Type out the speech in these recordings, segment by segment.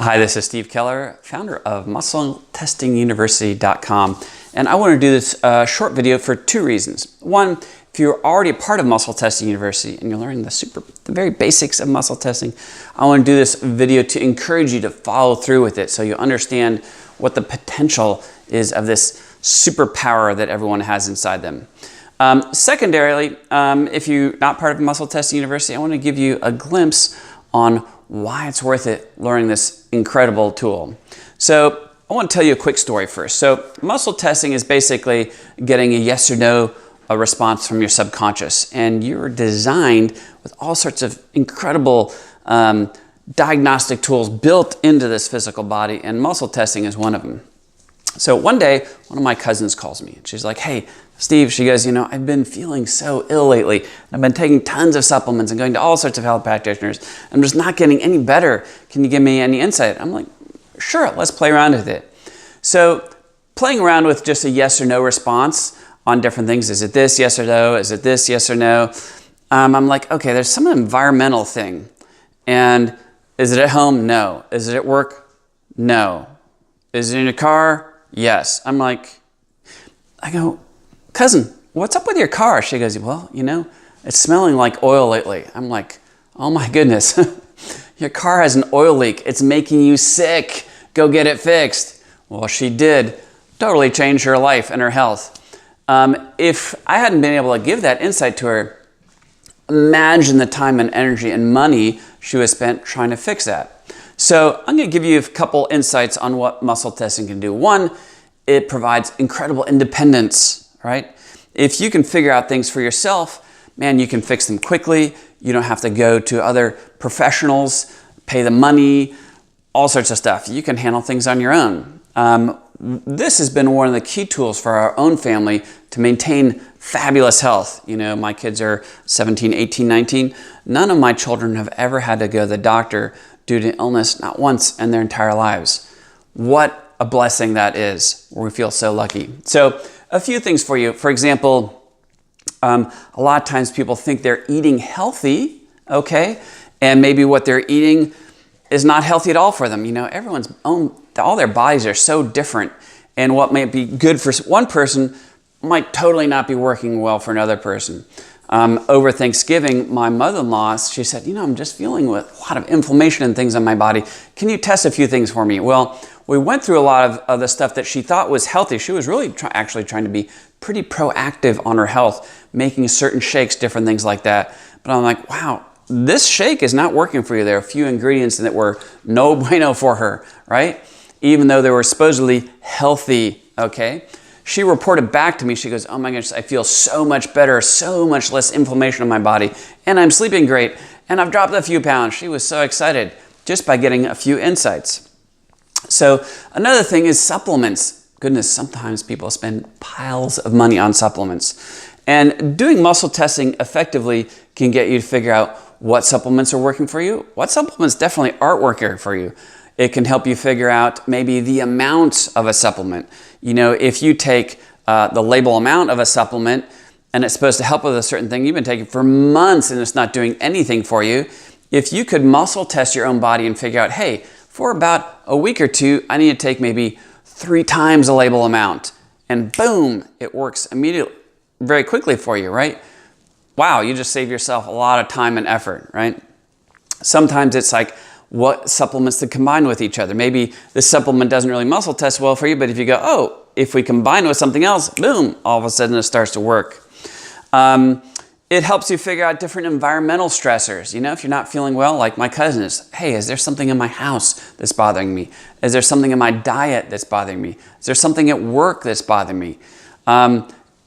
Hi, this is Steve Keller, founder of MuscleTestingUniversity.com, and I want to do this short video for two reasons. One, if you're already a part of Muscle Testing University and you're learning the very basics of muscle testing, I want to do this video to encourage you to follow through with it so you understand what the potential is of this superpower that everyone has inside them. Secondarily, if you're not part of Muscle Testing University, I want to give you a glimpse on why it's worth it learning this incredible tool. So I want to tell you a quick story first. So muscle testing is basically getting a yes or no response from your subconscious, and you're designed with all sorts of incredible diagnostic tools built into this physical body, and muscle testing is one of them. So one day, one of my cousins calls me and she's like, "Hey, Steve," she goes, I've been feeling so ill lately. I've been taking tons of supplements and going to all sorts of health practitioners. I'm just not getting any better. Can you give me any insight?" I'm like, "Sure, let's play around with it." So playing around with just a yes or no response on different things. Is it this, yes or no? Is it this, yes or no? I'm like, okay, there's some environmental thing. And is it at home? No. Is it at work? No. Is it in your car? Yes. I go, "Cousin, what's up with your car?" She goes, "Well, it's smelling like oil lately." I'm like, "Oh my goodness, your car has an oil leak. It's making you sick. Go get it fixed." Well, she did totally change her life and her health. If I hadn't been able to give that insight to her, imagine the time and energy and money she was spent trying to fix that. So I'm going to give you a couple insights on what muscle testing can do. One, it provides incredible independence, right? If you can figure out things for yourself, man, you can fix them quickly. You don't have to go to other professionals, pay the money, all sorts of stuff. You can handle things on your own. This has been one of the key tools for our own family to maintain fabulous health. My kids are 17, 18, 19. None of my children have ever had to go to the doctor due to illness, not once in their entire lives. What a blessing that is. We feel so lucky. So a few things for you. For example, a lot of times people think they're eating healthy, okay? And maybe what they're eating is not healthy at all for them. All their bodies are so different, and what might be good for one person might totally not be working well for another person. Over Thanksgiving, my mother-in-law, she said, I'm just feeling with a lot of inflammation and things on my body. Can you test a few things for me? Well, we went through a lot of the stuff that she thought was healthy. She was really actually trying to be pretty proactive on her health, making certain shakes, different things like that. But I'm like, wow, this shake is not working for you. There are a few ingredients that were no bueno for her, right? Even though they were supposedly healthy, okay? She reported back to me, she goes, "Oh my gosh, I feel so much better, so much less inflammation in my body, and I'm sleeping great, and I've dropped a few pounds." She was so excited just by getting a few insights. So another thing is supplements. Goodness, sometimes people spend piles of money on supplements. And doing muscle testing effectively can get you to figure out what supplements are working for you, what supplements definitely aren't working for you. It can help you figure out maybe the amount of a supplement. If you take the label amount of a supplement and it's supposed to help with a certain thing, you've been taking for months and it's not doing anything for you. If you could muscle test your own body and figure out, hey, for about a week or two, I need to take maybe 3 times the label amount, and boom, it works immediately, very quickly for you, right? Wow, you just save yourself a lot of time and effort, right? Sometimes it's like, what supplements to combine with each other. Maybe this supplement doesn't really muscle test well for you, but if you go, oh, if we combine with something else, boom, all of a sudden it starts to work. It helps you figure out different environmental stressors. If you're not feeling well, like my cousin is, hey, is there something in my house that's bothering me? Is there something in my diet that's bothering me? Is there something at work that's bothering me?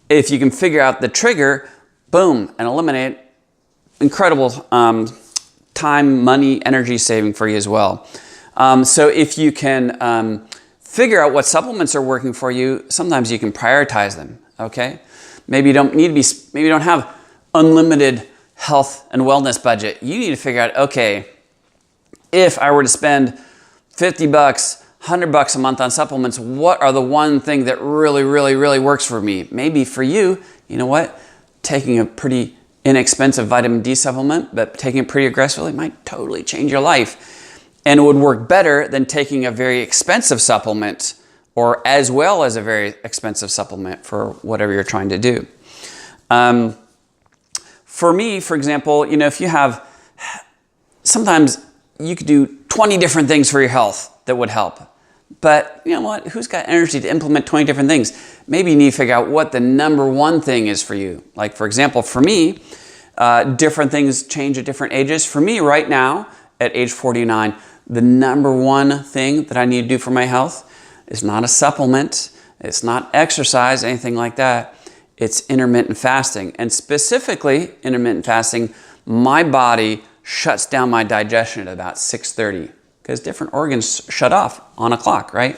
If you can figure out the trigger, boom, and eliminate, incredible time, money, energy saving for you as well. So if you can figure out what supplements are working for you, sometimes you can prioritize them, okay? Maybe you don't have unlimited health and wellness budget. You need to figure out, okay, if I were to spend $50, $100 a month on supplements, what are the one thing that really, really, really works for me? Maybe for you, taking a pretty inexpensive vitamin D supplement, but taking it pretty aggressively might totally change your life. And it would work better than taking a very expensive supplement or as well as a very expensive supplement for whatever you're trying to do. For me, for example, if you have, sometimes you could do 20 different things for your health that would help. But you know what? Who's got energy to implement 20 different things? Maybe you need to figure out what the number one thing is for you. Like, for example, for me, different things change at different ages. For me right now, at age 49, the number one thing that I need to do for my health is not a supplement. It's not exercise, anything like that. It's intermittent fasting. And specifically, intermittent fasting, my body shuts down my digestion at about 6:30 because different organs shut off on a clock, right?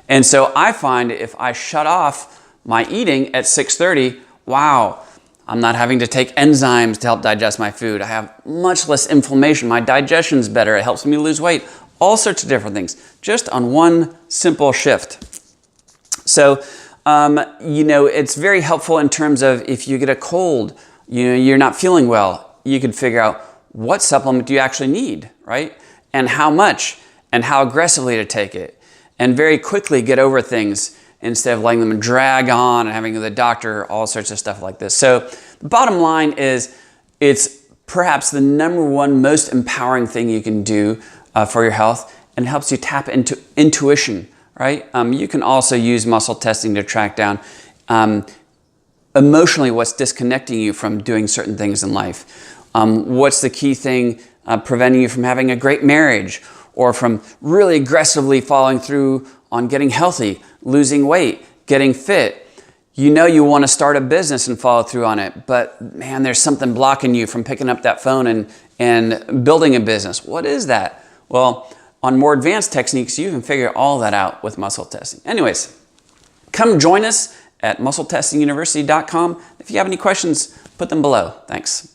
And so I find if I shut off my eating at 6:30, wow, I'm not having to take enzymes to help digest my food. I have much less inflammation. My digestion's better. It helps me lose weight. All sorts of different things, just on one simple shift. So, it's very helpful in terms of if you get a cold, you're not feeling well, you can figure out what supplement do you actually need, right? And how much and how aggressively to take it. And very quickly get over things instead of letting them drag on and having the doctor, all sorts of stuff like this. So the bottom line is it's perhaps the number one most empowering thing you can do for your health, and helps you tap into intuition, right? You can also use muscle testing to track down emotionally what's disconnecting you from doing certain things in life. What's the key thing preventing you from having a great marriage, or from really aggressively following through on getting healthy, losing weight, getting fit. You want to start a business and follow through on it, but man, there's something blocking you from picking up that phone and building a business. What is that? Well, on more advanced techniques, you can figure all that out with muscle testing. Anyways, come join us at muscletestinguniversity.com. If you have any questions, put them below. Thanks.